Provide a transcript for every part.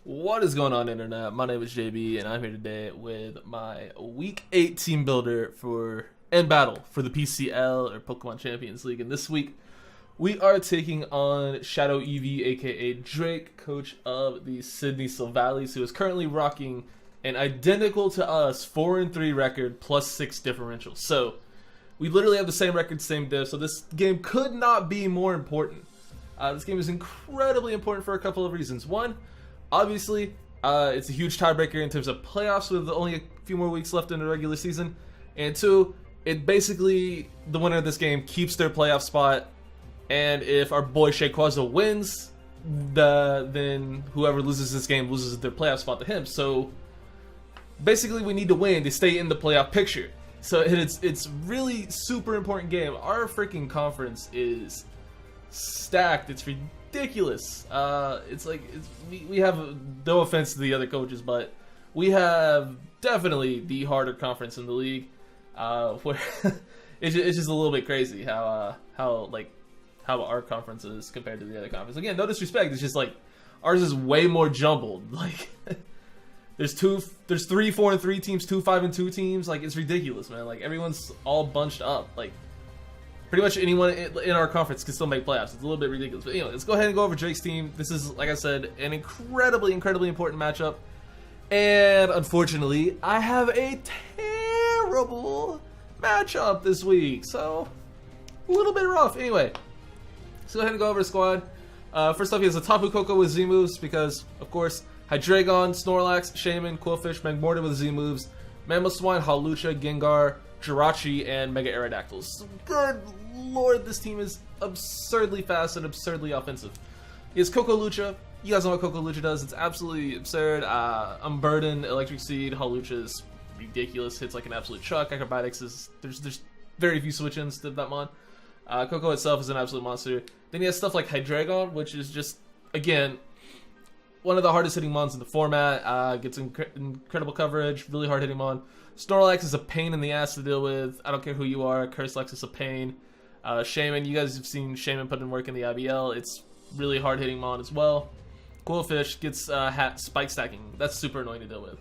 What is going on, Internet? My name is JB, and I'm here today with my Week 8 team builder for End Battle for the PCL, or Pokemon Champions League. And this week, we are taking on Shadow EV, aka Drake, coach of the Sydney Silvallys, who is currently rocking an identical to us 4-3 record plus 6 differential. So, we literally have the same record, same diff, so this game could not be more important. This game is incredibly important for a couple of reasons. One, obviously, it's a huge tiebreaker in terms of playoffs with only a few more weeks left in the regular season. And two, it basically, the winner of this game keeps their playoff spot. And if our boy Shayquaza wins, then whoever loses this game loses their playoff spot to him. So basically, we need to win to stay in the playoff picture. So it's really super important game. Our freaking conference is stacked. It's ridiculous. We have, no offense to the other coaches, but we have definitely the harder conference in the league. Where it's just a little bit crazy how our conference is compared to the other conference. Again, no disrespect. It's just like ours is way more jumbled. Like there's 3 4-3 teams, 2 5-2 teams. Like it's ridiculous, man. Like everyone's all bunched up. Like pretty much anyone in our conference can still make playoffs. It's a little bit ridiculous. But anyway, let's go ahead and go over Drake's team. This is, like I said, an incredibly important matchup. And unfortunately, I have a terrible matchup this week. So, a little bit rough. Anyway, let's go ahead and go over the squad. First off, he has a Tapu Koko with Z moves because, of course, Hydreigon, Snorlax, Shaman, Qwilfish, Magmortar with Z moves, Mamoswine, Hawlucha, Gengar, Jirachi, and Mega Aerodactyls. Good lord, this team is absurdly fast and absurdly offensive. He has Koko Lucha. You guys know what Koko Lucha does. It's absolutely absurd. Unburden, Electric Seed, Hawlucha is ridiculous. Hits like an absolute truck. Acrobatics is... There's very few switch-ins to that mon. Koko itself is an absolute monster. Then he has stuff like Hydreigon, which is just, again, one of the hardest hitting mons in the format. Gets incredible coverage, really hard hitting mon. Snorlax is a pain in the ass to deal with. I don't care who you are. Curselex is a pain. Shaman, you guys have seen Shaman put in work in the IBL. It's really hard hitting mon as well. Qwilfish gets spike stacking. That's super annoying to deal with.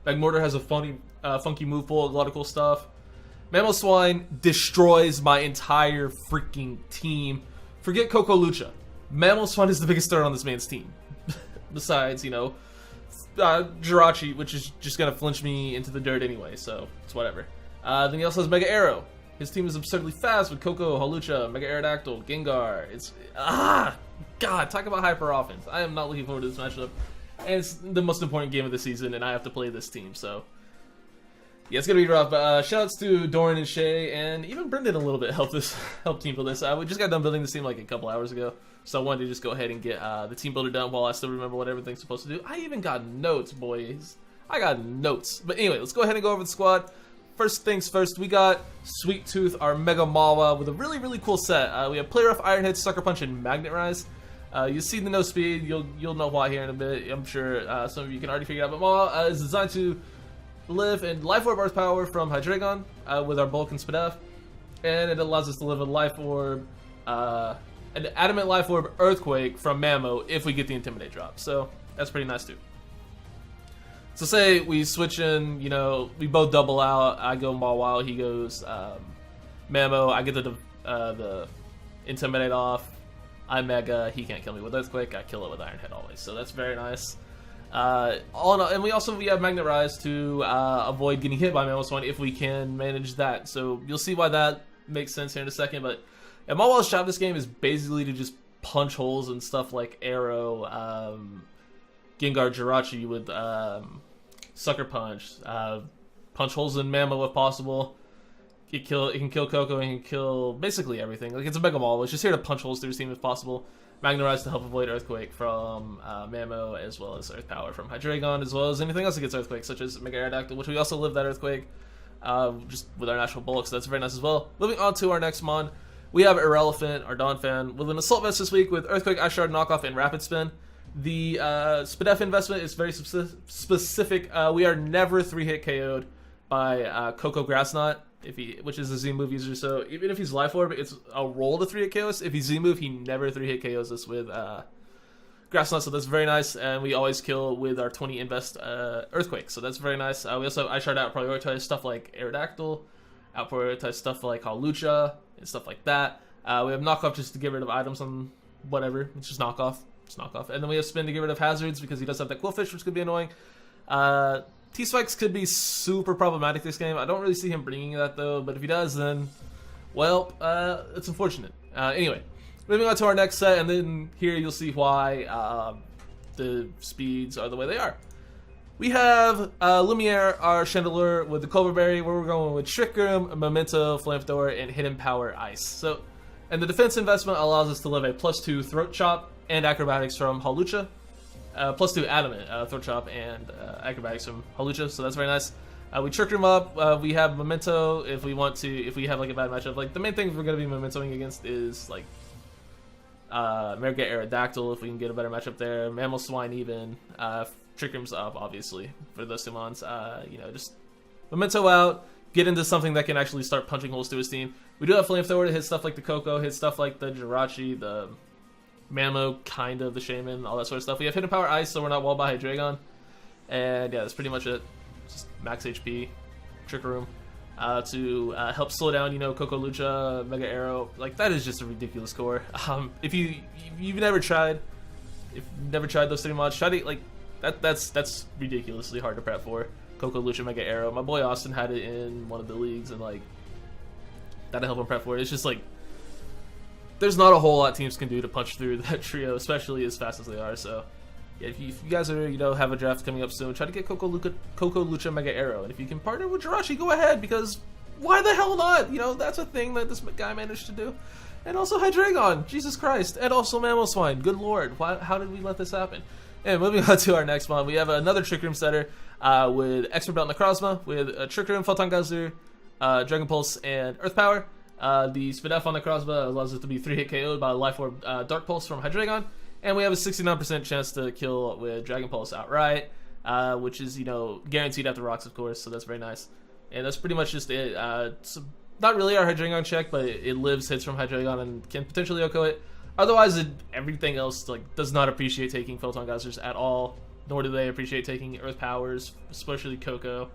Magmortar has a funky move pool, a lot of cool stuff. Mamoswine destroys my entire freaking team. Forget Koko Lucha. Mamoswine is the biggest threat on this man's team. Besides, you know, Jirachi, which is just going to flinch me into the dirt anyway, so it's whatever. Then he also has Mega Arrow. His team is absurdly fast with Koko, Hawlucha, Mega Aerodactyl, Gengar. It's... God, talk about hyper offense. I am not looking forward to this matchup. And it's the most important game of the season, and I have to play this team, so... Yeah, it's going to be rough, but shoutouts to Doran and Shay, and even Brendan a little bit helped team build this. We just got done building this team like a couple hours ago, so I wanted to just go ahead and get the team builder done while I still remember what everything's supposed to do. I even got notes, boys. I got notes. But anyway, let's go ahead and go over the squad. First things first, we got Sweet Tooth, our Mega Mawa, with a really cool set. We have Play Rough, Iron Head, Sucker Punch, and Magnet Rise. You see the no speed, you'll know why here in a bit. I'm sure some of you can already figure it out, but Mawa is designed to live in Life Orb Earth Power from Hydreigon with our Bulk and Spadef, and it allows us to live a Life Orb, an Adamant Life Orb Earthquake from Mamo if we get the Intimidate drop. So that's pretty nice too. So say we switch in, you know, we both double out. I go Mawile, he goes Mamo. I get the Intimidate off. I Mega. He can't kill me with Earthquake. I kill it with Iron Head always. So that's very nice. All in all, and we have Magnet Rise to avoid getting hit by Mamoswine if we can manage that. So you'll see why that makes sense here in a second. But Mawa's job this game is basically to just punch holes and stuff like Arrow, Gengar, Jirachi with Sucker Punch, punch holes in Mamo if possible. It can kill Koko, and it can kill basically everything. Like, it's a Mega Maul. It's just here to punch holes through his team if possible. Magnet Rise to help avoid Earthquake from Mamo, as well as Earth Power from Hydreigon, as well as anything else that gets Earthquake, such as Mega Aerodactyl, which we also live that Earthquake just with our natural bulk, so that's very nice as well. Moving on to our next mon, we have Irrelevant, our Donphan, with an Assault Vest this week with Earthquake, Ice Shard, Knockoff, and Rapid Spin. The Spadef investment is very specific. We are never 3-hit KO'd by Koko Grass Knot. Which is a Z-move user, so even if he's Life Orb, it's a roll to 3-hit KOs. If he's Z-move, he never 3-hit KOs us with Grass Knot, so that's very nice. And we always kill with our 20 invest Earthquake, so that's very nice. We also I tried to out prioritize stuff like Aerodactyl, out prioritize stuff like Hawlucha and stuff like that. We have knockoff just to get rid of items on whatever. It's just knockoff. It's knockoff. And then we have spin to get rid of hazards because he does have that Qwilfish, which could be annoying. T-Spikes could be super problematic this game. I don't really see him bringing that though, but if he does, then, well, it's unfortunate. Anyway, moving on to our next set, and then here you'll see why the speeds are the way they are. We have Lumiere, our Chandelure with the Culver Berry, where we're going with Trick Room, Memento, Flamethrower, and Hidden Power Ice. So, and the defense investment allows us to live a +2 Throat Chop and Acrobatics from Hawlucha. +2 Adamant, Throat Chop, and Acrobatics from Hawlucha, so that's very nice. We Trick Room up, we have Memento if we want to, if we have like a bad matchup. Like the main thing we're going to be Mementoing against is like Mega Aerodactyl if we can get a better matchup there. Mammal Swine even. Trick Room's up, obviously, for those 2 mons. You know, just Memento out, get into something that can actually start punching holes through his team. We do have Flamethrower to hit stuff like the Coco, hit stuff like the Jirachi, the Mamo, kind of, the Shaman, all that sort of stuff. We have Hidden Power Ice, so we're not walled by Hydreigon. And yeah, that's pretty much it. Just max HP, Trick Room. To help slow down, you know, Coco Lucha, Mega Arrow. Like, that is just a ridiculous score. If you've never tried those 3 mods, try to, like, that's ridiculously hard to prep for. Coco Lucha, Mega Arrow. My boy Austin had it in one of the leagues, and like that'll help him prep for it. It's just like there's not a whole lot teams can do to punch through that trio, especially as fast as they are. So yeah, if you guys are, you know, have a draft coming up soon, try to get Coco Lucha, Mega Arrow, and if you can partner with Jirachi, go ahead, because why the hell not? You know, that's a thing that this guy managed to do. And also Hydreigon, Jesus Christ, and also Mammal Swine. Good lord, how did we let this happen? And moving on to our next one, we have another Trick Room setter with Expert Belt Necrozma, with Trick Room, Photon Geyser, Dragon Pulse, and Earth Power. The Spadef on Necrozma allows it to be 3-hit KO'd by Life Orb Dark Pulse from Hydreigon. And we have a 69% chance to kill with Dragon Pulse outright, which is, you know, guaranteed after rocks, of course, so that's very nice. And that's pretty much just it. It's not really our Hydreigon check, but it lives hits from Hydreigon and can potentially OHKO it. Otherwise, everything else like does not appreciate taking Photon Geysers at all, nor do they appreciate taking Earth Powers, especially Coco.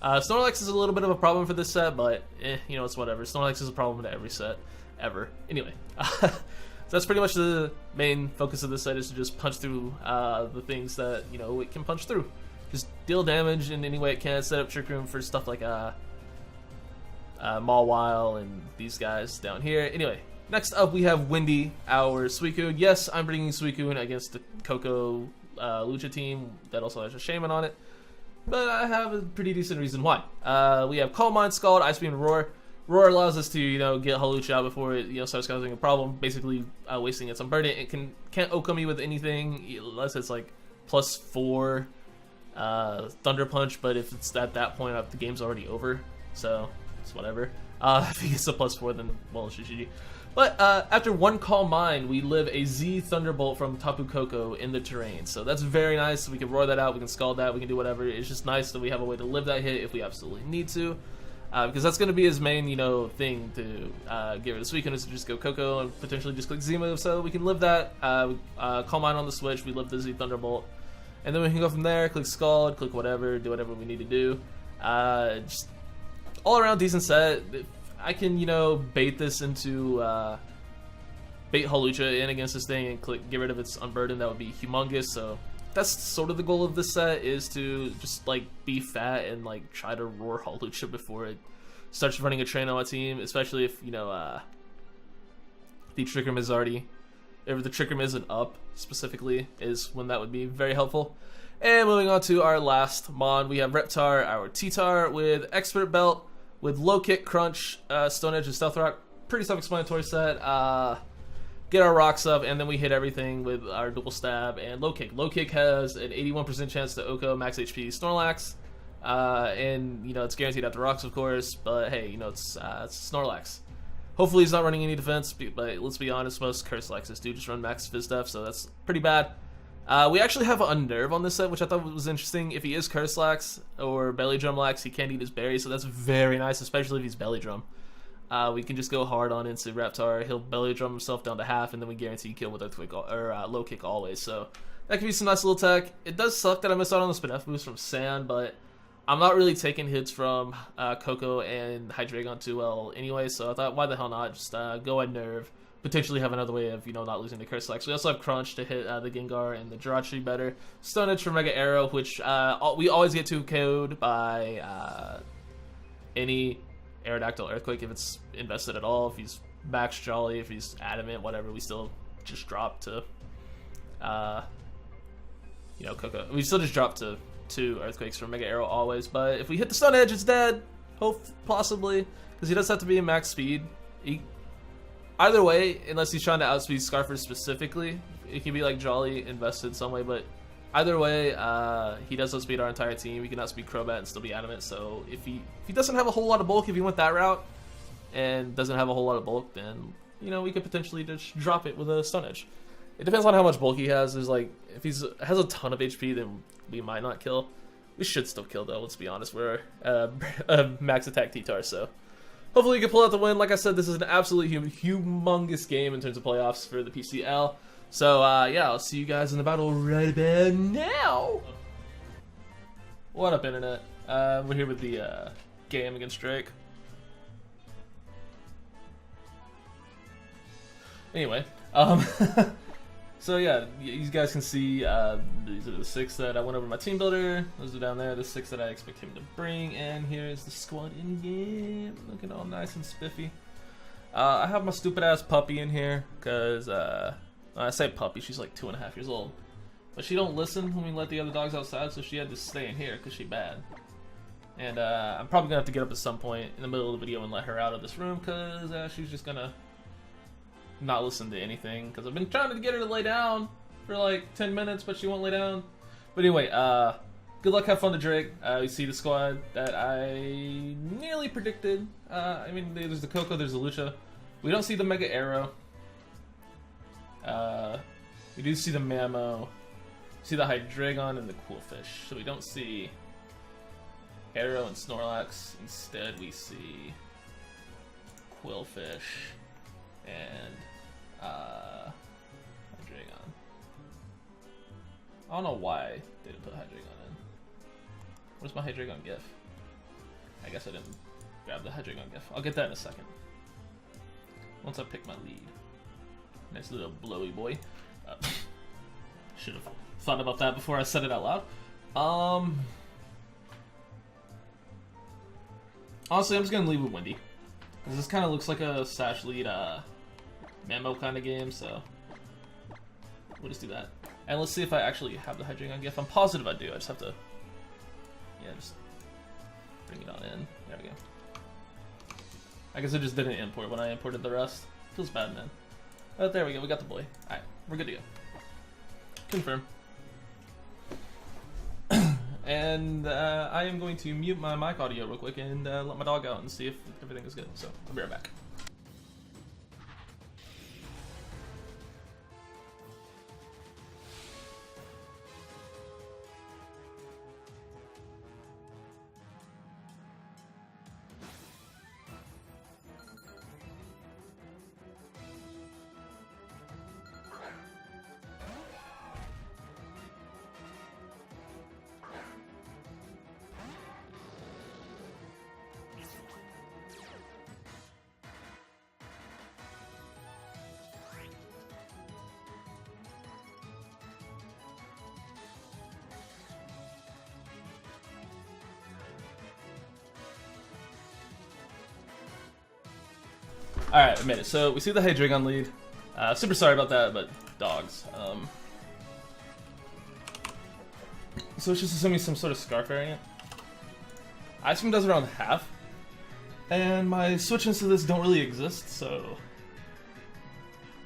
Snorlax is a little bit of a problem for this set, but you know, it's whatever. Snorlax is a problem in every set, ever. Anyway, so that's pretty much the main focus of this set, is to just punch through the things that, you know, it can punch through. Just deal damage in any way it can, set up Trick Room for stuff like Mawile and these guys down here. Anyway. Next up, we have Windy, our Suicune. Yes, I'm bringing Suicune against the Coco Lucha team that also has a Shaman on it, but I have a pretty decent reason why. We have Calm Mind, Scald, Ice Beam, Roar. Roar allows us to, you know, get Hawlucha out before it, you know, starts causing a problem, basically wasting its Unburden. It can't OHKO me with anything unless it's like +4 Thunder Punch, but if it's at that point, the game's already over, so it's whatever. If it gets a +4, then, well, it's GG. But after one Calm Mind, we live a Z Thunderbolt from Tapu Koko in the terrain. So that's very nice. We can roar that out, we can scald that, we can do whatever. It's just nice that we have a way to live that hit if we absolutely need to. Because that's going to be his main, you know, thing to get rid of Suicune, is to just go Koko and potentially just click Z move. So we can live that, Calm Mind on the switch, we live the Z Thunderbolt. And then we can go from there, click Scald, click whatever, do whatever we need to do. Just all around decent set. I can, you know, bait this into, bait Hawlucha in against this thing and get rid of its Unburden. That would be humongous. So that's sort of the goal of this set, is to just, like, be fat and, like, try to roar Hawlucha before it starts running a train on my team, especially if, you know, the Trick Room is already, if the Trick Room isn't up, specifically, is when that would be very helpful. And moving on to our last Mon, we have Reptar, our T-Tar, with Expert Belt, with Low Kick, Crunch, Stone Edge, and Stealth Rock. Pretty self-explanatory set. Get our rocks up, and then we hit everything with our Dual Stab and Low Kick. Low Kick has an 81% chance to OHKO max HP Snorlax. And, you know, it's guaranteed after rocks, of course, but hey, you know, it's Snorlax. Hopefully he's not running any defense, but let's be honest, most Curselaxes do just run max Fizz Def, so that's pretty bad. We actually have an Unnerve on this set, which I thought was interesting. If he is Curselax or Belly Drumlax, he can't eat his berry, so that's very nice, especially if he's Belly Drum. we can just go hard on into Reptar. He'll belly drum himself down to half, and then we guarantee kill with Earthquake or low kick always. So that could be some nice little tech. It does suck that I missed out on the spin F boost from Sand, but I'm not really taking hits from Coco and Hydreigon too well anyway, so I thought, why the hell not? Just go at Nerve. Potentially have another way of, not losing the Curse Select. So we also have Crunch to hit the Gengar and the Jirachi better. Stone Edge for Mega Arrow, which we always get 2KO'd by any Aerodactyl Earthquake if it's invested at all. If he's Max Jolly, if he's Adamant, whatever, we still just drop to, Coco. We still just drop to 2 Earthquakes from Mega Arrow always. But if we hit the Stone Edge, it's dead. Possibly. Because he does have to be in max speed. Either way, unless he's trying to outspeed Scarfers specifically, it can be like Jolly invested some way, but either way, he does outspeed our entire team. We can outspeed Crobat and still be Adamant, so if he doesn't have a whole lot of bulk, if he went that route, and doesn't have a whole lot of bulk, then, we could potentially just drop it with a Stone Edge. It depends on how much bulk he has. There's like, if he has a ton of HP, then we might not kill. We should still kill though, let's be honest. We're a max attack T-Tar, so hopefully you can pull out the win. Like I said, this is an absolutely humongous game in terms of playoffs for the PCL. So, yeah, I'll see you guys in the battle right about now. What up, Internet? We're here with the game against Drake. Anyway, so yeah, you guys can see these are the 6 that I went over my team builder. Those are down there, the 6 that I expect him to bring. And here's the squad in game, looking all nice and spiffy. I have my stupid ass puppy in here because I say puppy, she's like 2.5 years old, but she don't listen when we let the other dogs outside, so she had to stay in here because she's bad. And I'm probably gonna have to get up at some point in the middle of the video and let her out of this room because she's just gonna not listen to anything, because I've been trying to get her to lay down for like 10 minutes, but she won't lay down. But anyway, good luck, have fun to Drake. We see the squad that I nearly predicted. I mean, there's the Coco, there's the Lucha. We don't see the Mega Arrow. We do see the Mamo, see the Hydreigon and the Qwilfish. So we don't see Arrow and Snorlax. Instead, we see Qwilfish and Hydreigon. I don't know why they didn't put Hydreigon in. Where's my Hydreigon GIF? I guess I didn't grab the Hydreigon GIF. I'll get that in a second. Once I pick my lead. Nice little blowy boy. Should have thought about that before I said it out loud. Honestly, I'm just gonna leave with Windy, because this kind of looks like a Sash lead Mamo kind of game, so we'll just do that. And let's see if I actually have the Hydreigon GIF. I'm positive I do. I just have to, just bring it on in. There we go. I guess I just didn't import when I imported the rest. Feels bad, man. But there we go. We got the boy. All right, we're good to go. Confirm. And I am going to mute my mic audio real quick and let my dog out and see if everything is good. So I'll be right back. Alright, I made it. So we see the Hydreigon lead. Super sorry about that, but dogs. So it's just assuming some sort of Scarf variant. Ice Beam does around half. And my switch-ins to this don't really exist, so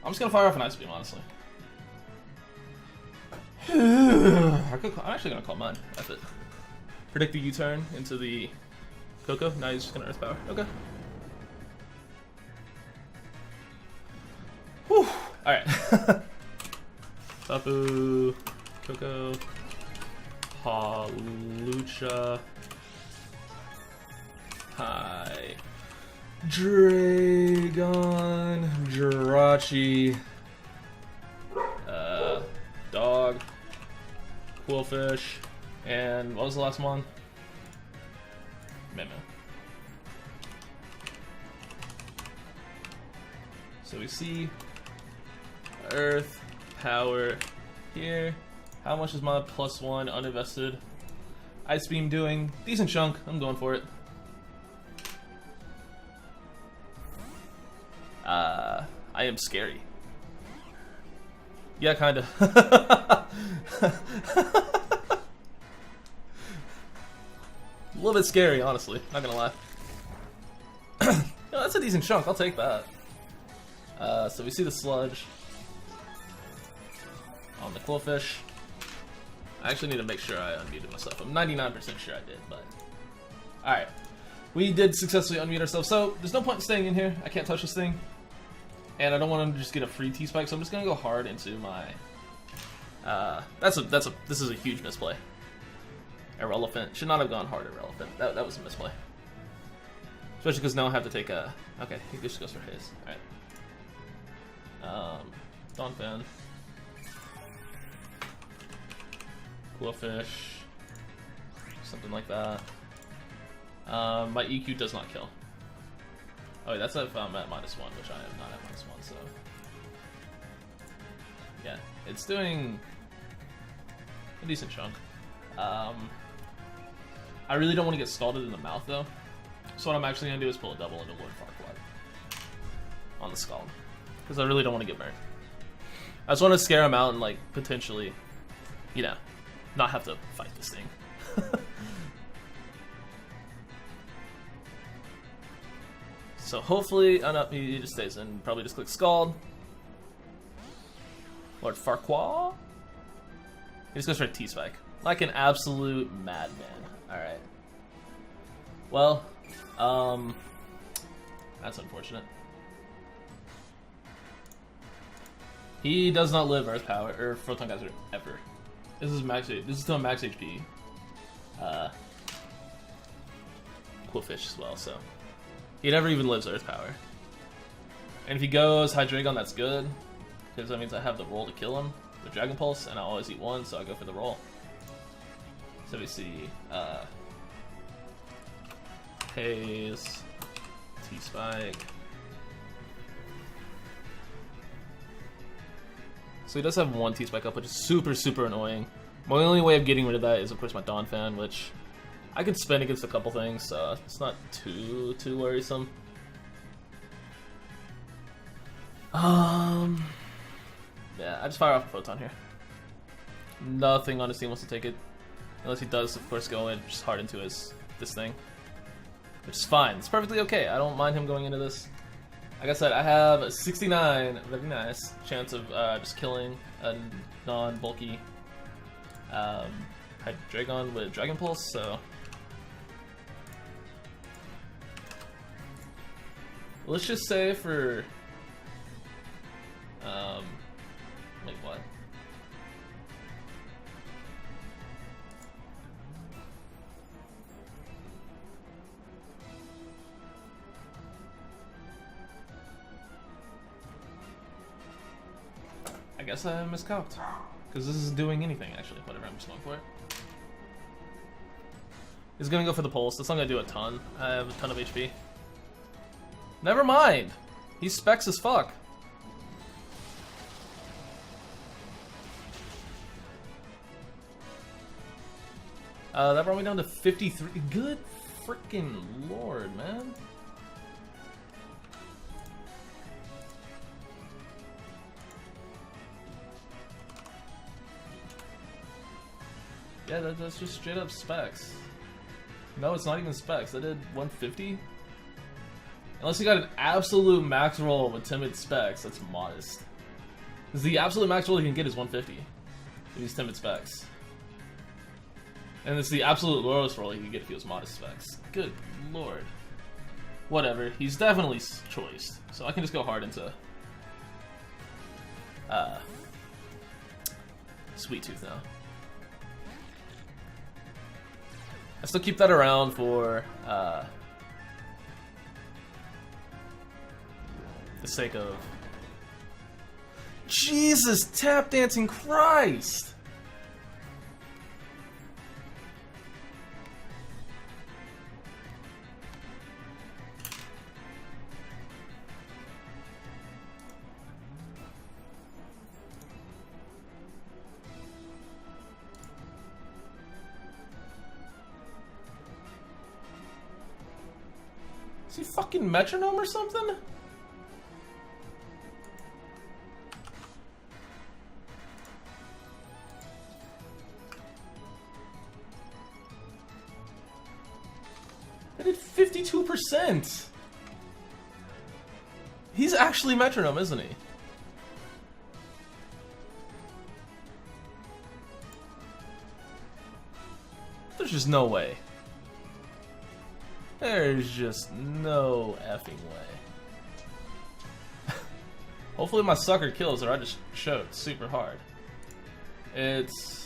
I'm just gonna fire off an Ice Beam, honestly. I'm actually gonna call mine. That's it. Predict the U-turn into the Coco. Now he's just gonna Earth Power. Okay. Whew. Alright. Tapu, Coco, Halucha. Hi. Dragon, Jirachi, Dog, Qwilfish, and what was the last one? Memo. So we see Earth, Power here. How much is my +1 uninvested Ice Beam doing? Decent chunk. I'm going for it. I am scary. Yeah, kind of. A little bit scary, honestly. Not gonna lie. Yeah, that's a decent chunk. I'll take that. So we see the sludge on the Qwilfish. I actually need to make sure I unmuted myself. I'm 99% sure I did, but alright. We did successfully unmute ourselves, so there's no point in staying in here. I can't touch this thing. And I don't want to just get a free T-Spike, so I'm just gonna go hard into my this is a huge misplay. Irrelevant. Should not have gone hard irrelevant. That was a misplay. Especially because now I have to take a okay, he just goes for his. Alright. Donphan. Qwilfish. Something like that. My EQ does not kill. Oh, wait, that's if I'm at -1, which I am not at -1, so. Yeah, it's doing a decent chunk. I really don't want to get scalded in the mouth, though. So what I'm actually going to do is pull a double into Lord Farquaad on the Scald. Because I really don't want to get burned. I just want to scare him out and, like, potentially, you know, not have to fight this thing. So hopefully, oh no, he just stays in. Probably just click Scald. Lord Farquaad. He just goes for a T-Spike. Like an absolute madman. Alright. Well, that's unfortunate. He does not live Earth Power, or Photon Geyser, ever. This is still max HP. Qwilfish as well, so. He never even lives Earth Power. And if he goes Hydreigon, that's good. Because that means I have the roll to kill him with Dragon Pulse, and I always eat one, so I go for the roll. So we see Haze, T-Spike. So he does have one T-Spike up, which is super, super annoying. My only way of getting rid of that is, of course, my Donphan, which I could spend against a couple things, so it's not too worrisome. Yeah, I just fire off a Photon here. Nothing on his team wants to take it. Unless he does, of course, go in just hard into this thing. Which is fine. It's perfectly okay. I don't mind him going into this. Like I said, I have a 69, very nice, chance of just killing a non-bulky Hydreigon with Dragon Pulse, so. Let's just say for wait, what? I guess I miscalced. Because this isn't doing anything, actually. Whatever, I'm just going for it. He's gonna go for the pulse. That's not gonna do a ton. I have a ton of HP. Never mind! He's specs as fuck. That brought me down to 53. Good freaking lord, man. Yeah, that's just straight up specs. No, it's not even specs. I did 150. Unless you got an absolute max roll with timid specs, that's modest. Because the absolute max roll you can get is 150 with these timid specs. And it's the absolute lowest roll you can get if he was modest specs. Good lord. Whatever, he's definitely choiced. So I can just go hard into Sweet Tooth now. I still keep that around for the sake of... Jesus, tap dancing Christ! Is he fucking metronome or something? I did 52%. He's actually metronome, isn't he? There's just no way. There's just no effing way. Hopefully my sucker kills, or I just choked super hard. It's...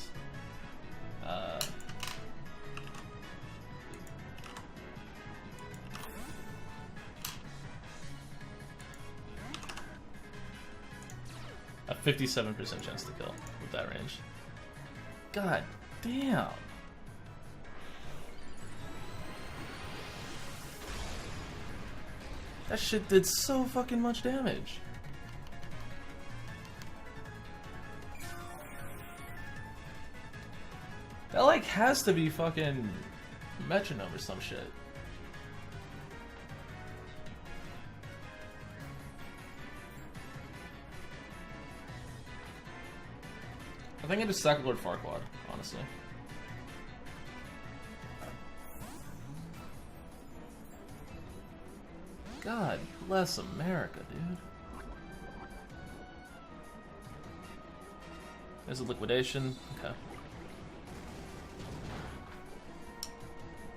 a 57% chance to kill with that range. God damn. That shit did so fucking much damage. That like has to be fucking metronome or some shit. I think I just sack Lord Farquaad, honestly. God bless America, dude. There's a liquidation. Okay.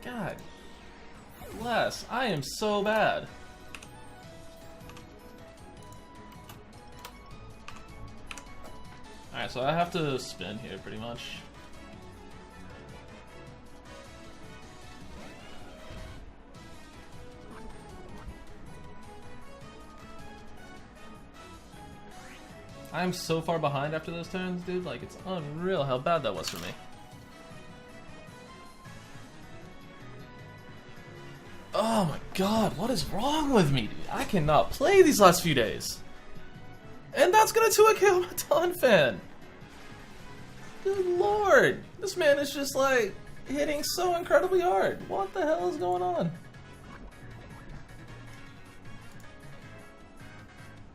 God bless. I am so bad. Alright, so I have to spin here pretty much. I'm so far behind after those turns, dude. Like, it's unreal how bad that was for me. Oh my god, what is wrong with me, dude? I cannot play these last few days. And that's gonna 2-hit KO my Ton fan. Good lord. This man is just like hitting so incredibly hard. What the hell is going on?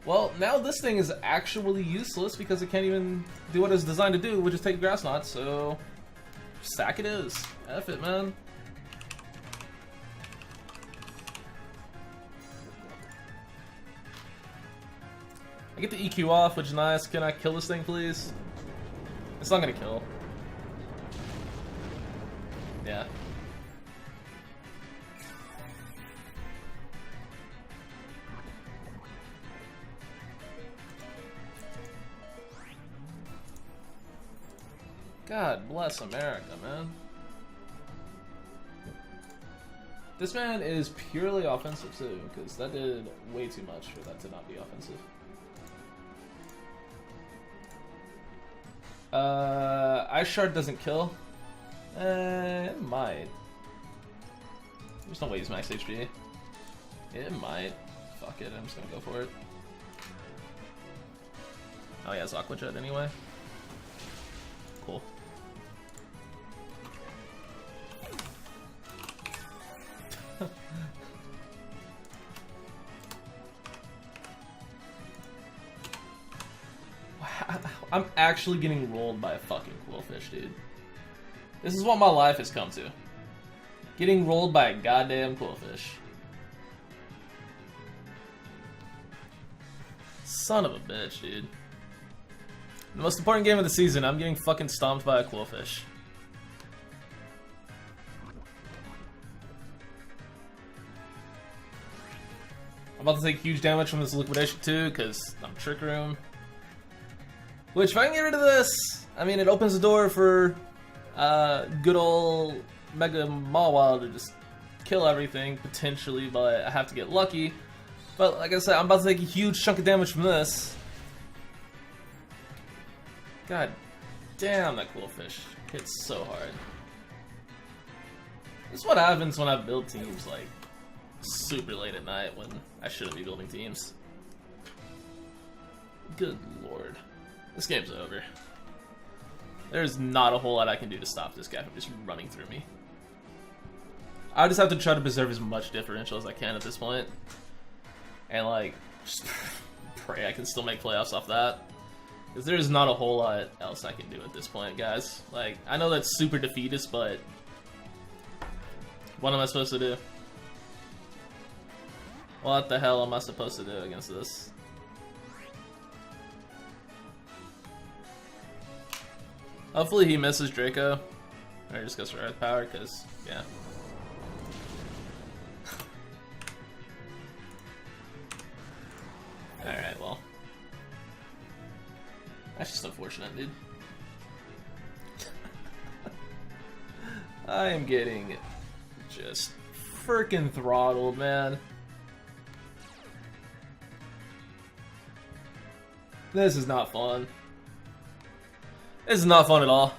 Well, now this thing is actually useless because it can't even do what it's designed to do, which is take grass knots, so sack it is. F it, man. I get the EQ off, which is nice. Can I kill this thing, please? It's not gonna kill. Yeah. God bless America, man. This man is purely offensive too, because that did way too much for that to not be offensive. Ice Shard doesn't kill. It might. There's no way he's max HP. It might. Fuck it, I'm just gonna go for it. Oh yeah, it's Aqua Jet anyway. Cool. I'm actually getting rolled by a fucking Qwilfish, dude. This is what my life has come to. Getting rolled by a goddamn Qwilfish. Son of a bitch, dude. The most important game of the season, I'm getting fucking stomped by a Qwilfish. I'm about to take huge damage from this liquidation too, because I'm Trick Room. Which, if I can get rid of this, I mean, it opens the door for good old Mega Mawile to just kill everything, potentially, but I have to get lucky. But like I said, I'm about to take a huge chunk of damage from this. God damn, that Qwilfish hits so hard. This is what happens when I build teams like super late at night when I shouldn't be building teams. Good lord. This game's over. There's not a whole lot I can do to stop this guy from just running through me. I just have to try to preserve as much differential as I can at this point. And like, just pray I can still make playoffs off that. Because there's not a whole lot else I can do at this point, guys. Like, I know that's super defeatist, but what am I supposed to do? What the hell am I supposed to do against this? Hopefully he misses Draco. Or just goes for Earth Power, because, yeah. Alright, well. That's just unfortunate, dude. I am getting just freaking throttled, man. This is not fun. This is not fun at all.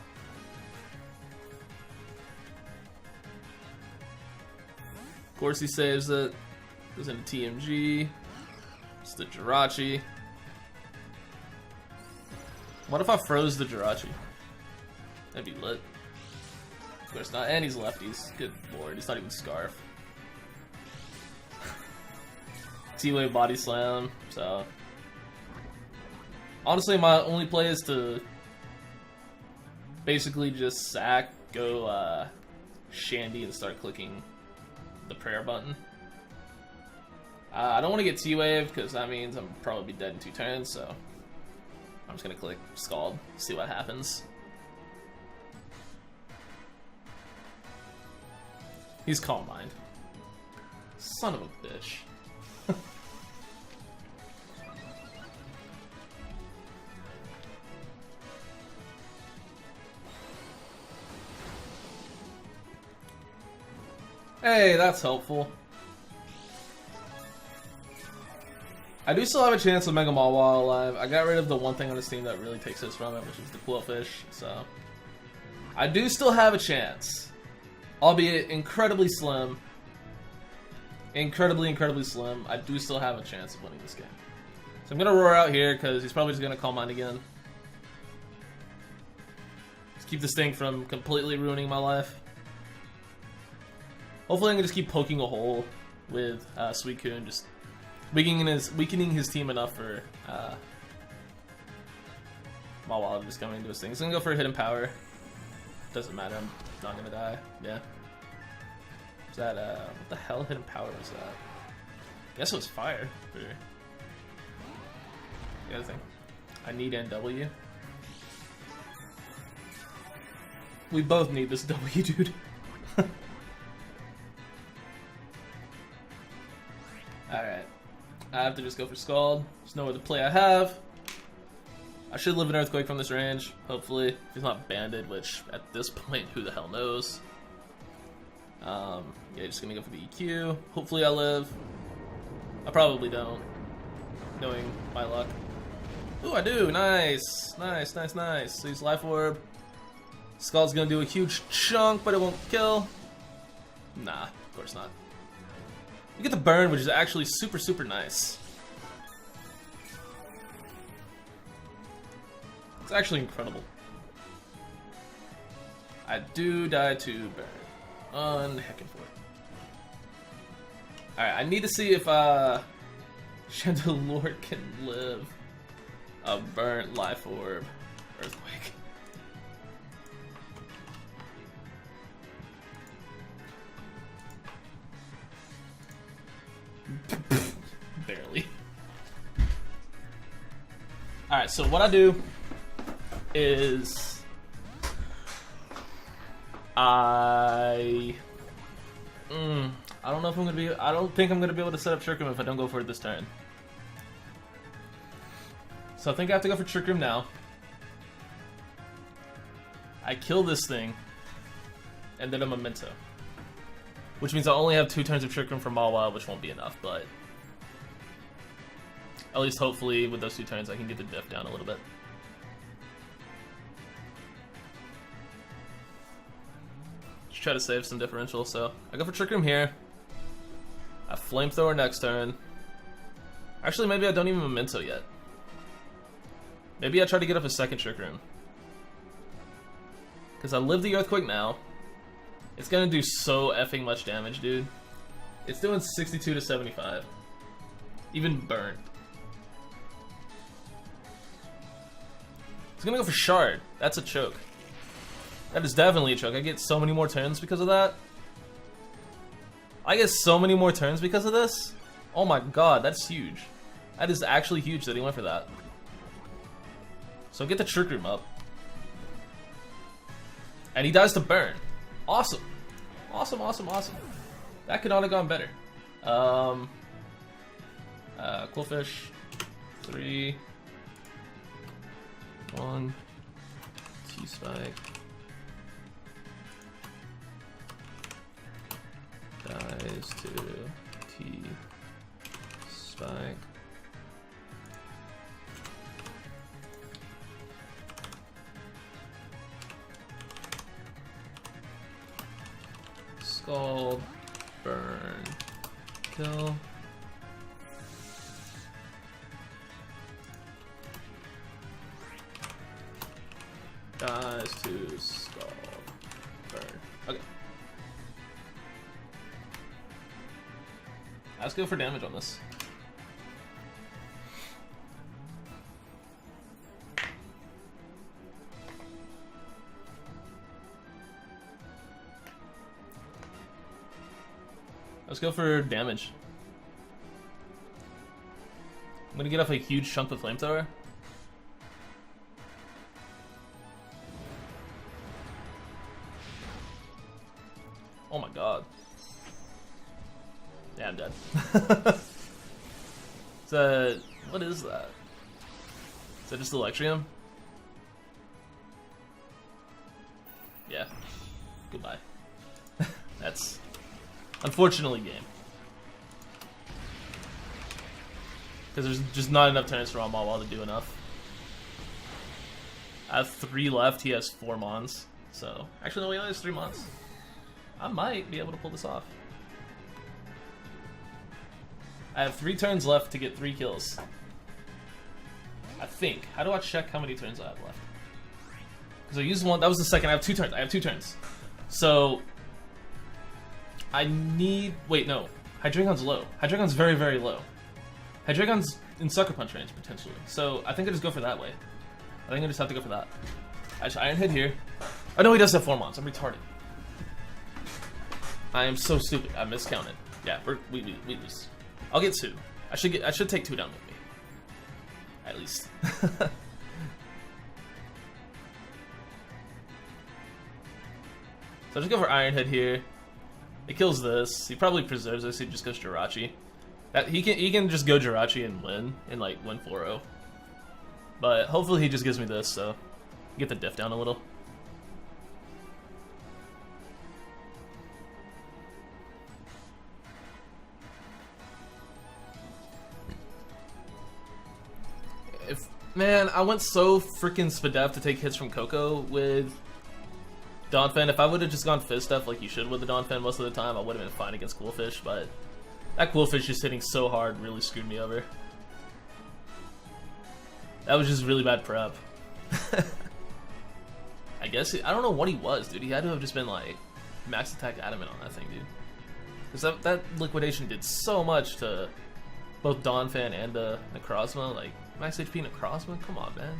Of course he saves it. Goes into TMG. It's the Jirachi. What if I froze the Jirachi? That'd be lit. Of course not. And he's lefties. Good lord. He's not even Scarf. T-Wave body slam. So honestly, my only play is to basically just sack, go Shandy, and start clicking the prayer button. I don't want to get T-Wave because that means I'm probably dead in 2 turns, so I'm just gonna click Scald, see what happens. He's Calm Mind. Son of a bitch. Hey, that's helpful. I do still have a chance of Mega Maw while alive. I got rid of the one thing on this team that really takes us from it, which is the Qwilfish, so I do still have a chance. Albeit incredibly slim. Incredibly slim. I do still have a chance of winning this game. So I'm gonna roar out here because he's probably just gonna Calm Mind again. Just keep this thing from completely ruining my life. Hopefully I can just keep poking a hole with Suicune, just weakening his team enough for Mawile just coming into his thing. He's gonna go for a hidden power. Doesn't matter, I'm not gonna die. Yeah. Is that what the hell hidden power was that? I guess it was fire for the other thing. I need NW. We both need this W, dude. Alright. I have to just go for Scald. There's no other play I have. I should live an Earthquake from this range, hopefully. If he's not banded, which at this point, who the hell knows. Yeah, just gonna go for the EQ. Hopefully I live. I probably don't, knowing my luck. Ooh, I do! Nice! Nice. So he's Life Orb. Scald's gonna do a huge chunk, but it won't kill. Nah, of course not. You get the burn, which is actually super nice. It's actually incredible. I do die to burn. Unheckin' for it. Alright, I need to see if Chandelure can live a burnt Life Orb Earthquake. Barely. Alright, so what I do is I don't know if I'm gonna be. I don't think I'm gonna be able to set up Trick Room if I don't go for it this turn. So I think I have to go for Trick Room now. I kill this thing, and then a Memento, which means I only have 2 turns of Trick Room for Mawile, which won't be enough. But At least hopefully with those 2 turns I can get the diff down a little bit. Just try to save some differential, so I go for Trick Room here. I Flamethrower next turn. Actually, maybe I don't even Memento yet. Maybe I try to get up a second Trick Room. Because I live the Earthquake now. It's gonna do so effing much damage, dude. It's doing 62 to 75. Even burnt. It's gonna go for Shard. That's a choke. That is definitely a choke. I get so many more turns because of that. I get so many more turns because of this. Oh my god, that's huge. That is actually huge that he went for that. So get the Trick Room up. And he dies to burn. Awesome. Awesome, awesome, awesome. That could not have gone better. Qwilfish. 3. 1. T-Spike. Dies to T-Spike. Scald, burn, kill. Dies to Scald, burn. Okay. Let's go for damage on this. Let's go for damage. I'm gonna get off a huge chunk of Flamethrower. Oh my god. Yeah, I'm dead. So, what is that? Is that just Electrium? Yeah. Goodbye. That's unfortunately game. Because there's just not enough turns for Amawal to do enough. I have 3 left, he has 4 Mons. So, actually no, he only has 3 Mons. I might be able to pull this off. I have 3 turns left to get 3 kills. I think. How do I check how many turns I have left? Because I used 1, that was the second, I have 2 turns. I have 2 turns. So, I need, wait, no. Hydreigon's low. Hydreigon's very, very low. Hydreigon's in Sucker Punch range, potentially. So, I think I just go for that way. I think I just have to go for that. I just Iron Head here. Oh no, he does have 4 Mons. I'm retarded. I am so stupid. I miscounted. Yeah, we lose. I'll get 2. I should take 2 down with me. At least. So I'll just go for Iron Head here. It kills this. He probably preserves this. He just goes Jirachi. That he can just go Jirachi and win like win 4-0. But hopefully he just gives me this, so get the diff down a little. Man, I went so freaking Spadef to take hits from Coco with Donphan. If I would have just gone Fizz stuff like you should with the Donphan most of the time, I would have been fine against Qwilfish, but that Qwilfish just hitting so hard really screwed me over. That was just really bad prep. I guess, I don't know what he was, dude. He had to have just been like max attack adamant on that thing, dude. Because that liquidation did so much to both Donphan and Necrozma, like max HP Necrozma? Come on, man.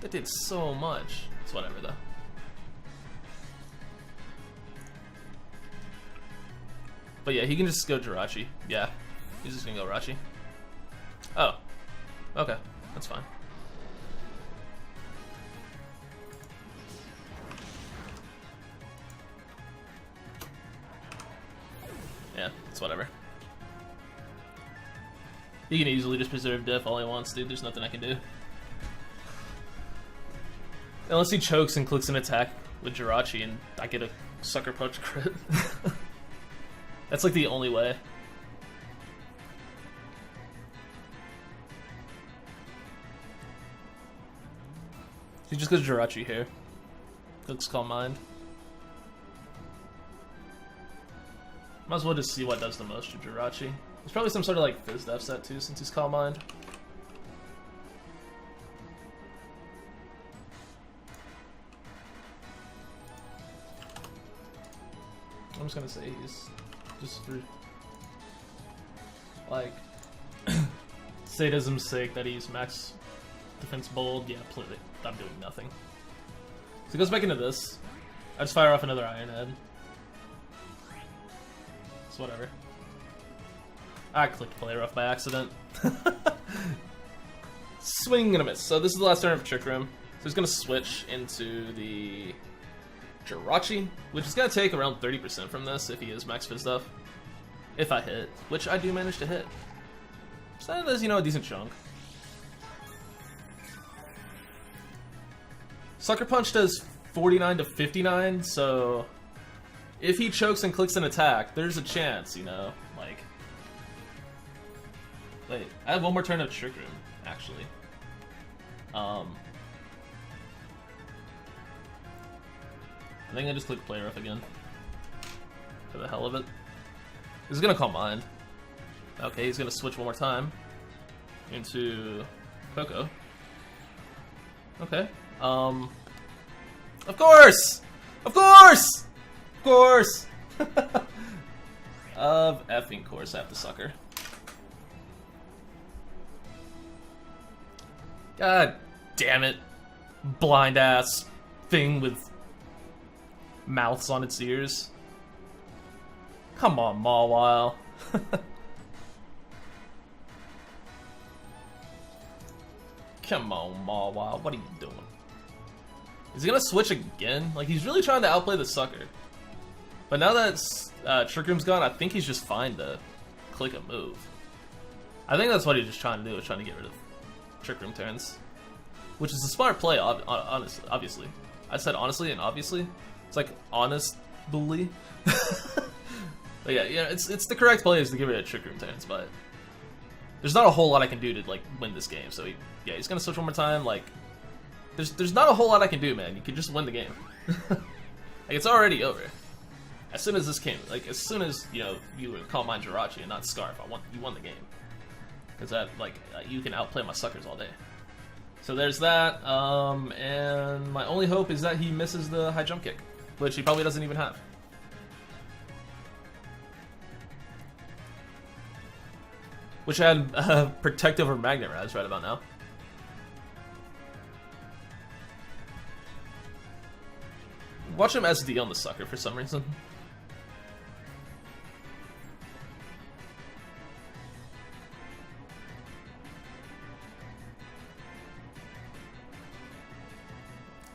That did so much. It's whatever, though. But yeah, he can just go Jirachi. Yeah, he's just gonna go Rachi. Oh. Okay, that's fine. Yeah, it's whatever. He can easily just preserve diff all he wants, dude. There's nothing I can do. Unless he chokes and clicks an attack with Jirachi and I get a Sucker Punch crit. That's like the only way. He just goes Jirachi here. Looks Calm Mind. Might as well just see what does the most to Jirachi. There's probably some sort of like Fizz Def set too, since he's Calm Mind. I'm just gonna say he's just for like sadism's sake that he's max defense bold. Yeah, I'm doing nothing. So he goes back into this. I just fire off another Iron Head. It's whatever. I clicked Play Rough by accident. Swing and a miss. So this is the last turn of Trick Room. So he's gonna switch into the Jirachi, which is gonna take around 30% from this if he is max Fizz Def. If I hit, which I do manage to hit. So that is, you know, a decent chunk. Sucker Punch does 49 to 59, so if he chokes and clicks an attack, there's a chance, you know, like... Wait, I have one more turn of Trick Room, actually. I think I just click Play Rough again. For the hell of it. He's gonna Calm Mind. Okay, he's gonna switch one more time into Coco. Okay. Of course! Of course! Of course! Of effing course, I have to Sucker. God damn it. Blind ass thing with mouths on its ears. Come on, Mawile. Come on, Mawile. What are you doing? Is he gonna switch again? Like, he's really trying to outplay the Sucker. But now that Trick Room's gone, I think he's just fine to click a move. I think that's what he's just trying to do, is trying to get rid of Trick Room turns. Which is a smart play, obviously. I said honestly and obviously. It's like honestly. But yeah, it's the correct play is to get rid of Trick Room turns, but there's not a whole lot I can do to like win this game. So he's gonna switch one more time. Like, there's not a whole lot I can do, man. You can just win the game. Like, it's already over. As soon as this came, like as soon as you would Calm Mind Jirachi and not Scarf, you won the game. Because that you can outplay my suckers all day. So there's that. And my only hope is that he misses the high jump kick, which he probably doesn't even have. Which had Protective or Magnet Rise right about now. Watch him SD on the Sucker for some reason.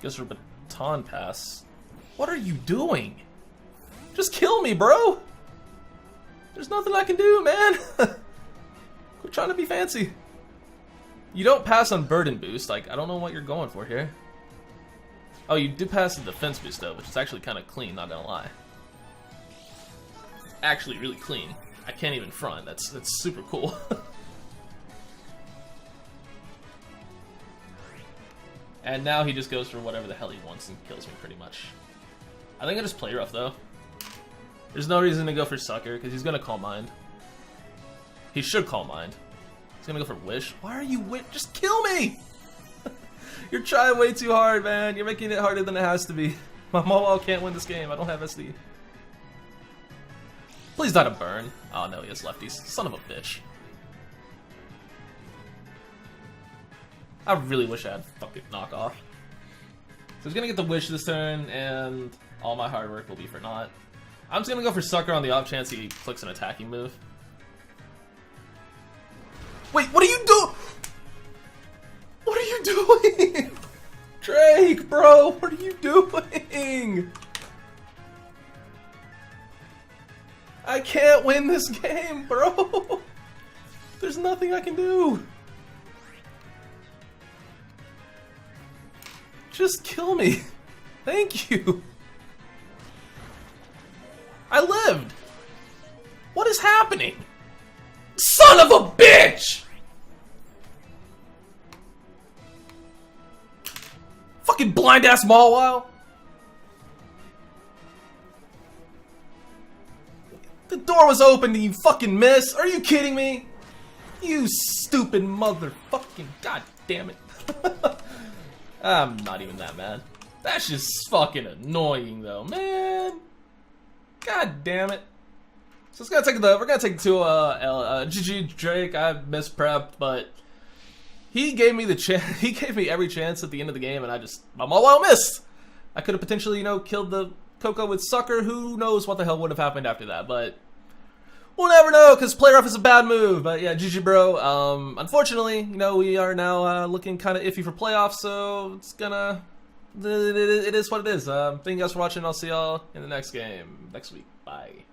Goes for Baton Pass. What are you doing? Just kill me, bro! There's nothing I can do, man! Quit trying to be fancy. You don't pass on Burden Boost. Like, I don't know what you're going for here. Oh, you do pass the Defense Boost, though, which is actually kind of clean, not gonna lie. Actually really clean. I can't even front. That's super cool. And now he just goes for whatever the hell he wants and kills me, pretty much. I think I just Play Rough, though. There's no reason to go for Sucker, because he's gonna Calm Mind. He should Calm Mind. He's gonna go for Wish. Why are you just kill me! You're trying way too hard, man. You're making it harder than it has to be. My Mawile can't win this game. I don't have SD. Please not a burn. Oh no, he has lefties. Son of a bitch. I really wish I had fucking knockoff. So he's gonna get the Wish this turn, and all my hard work will be for naught. I'm just gonna go for Sucker on the off chance he clicks an attacking move. Wait, what are you doing? What are you doing? Drake, bro, what are you doing? I can't win this game, bro. There's nothing I can do. Just kill me. Thank you. I lived. What is happening? Son of a bitch! fucking blind-ass Mawile. The door was open and you fucking missed. Are you kidding me? You stupid motherfucking... God damn it. I'm not even that mad. That's just fucking annoying though, man. God damn it. So we're gonna take it to GG Drake. I misprepped, but he gave me the chance. He gave me every chance at the end of the game, and my Mawile missed. I could have potentially, you know, killed the Coco with Sucker. Who knows what the hell would have happened after that? But we'll never know, because play rough is a bad move. But yeah, GG bro. Unfortunately, you know, we are now looking kind of iffy for playoffs, so it's gonna. It is what it is. Thank you guys for watching. I'll see y'all in the next game next week. Bye.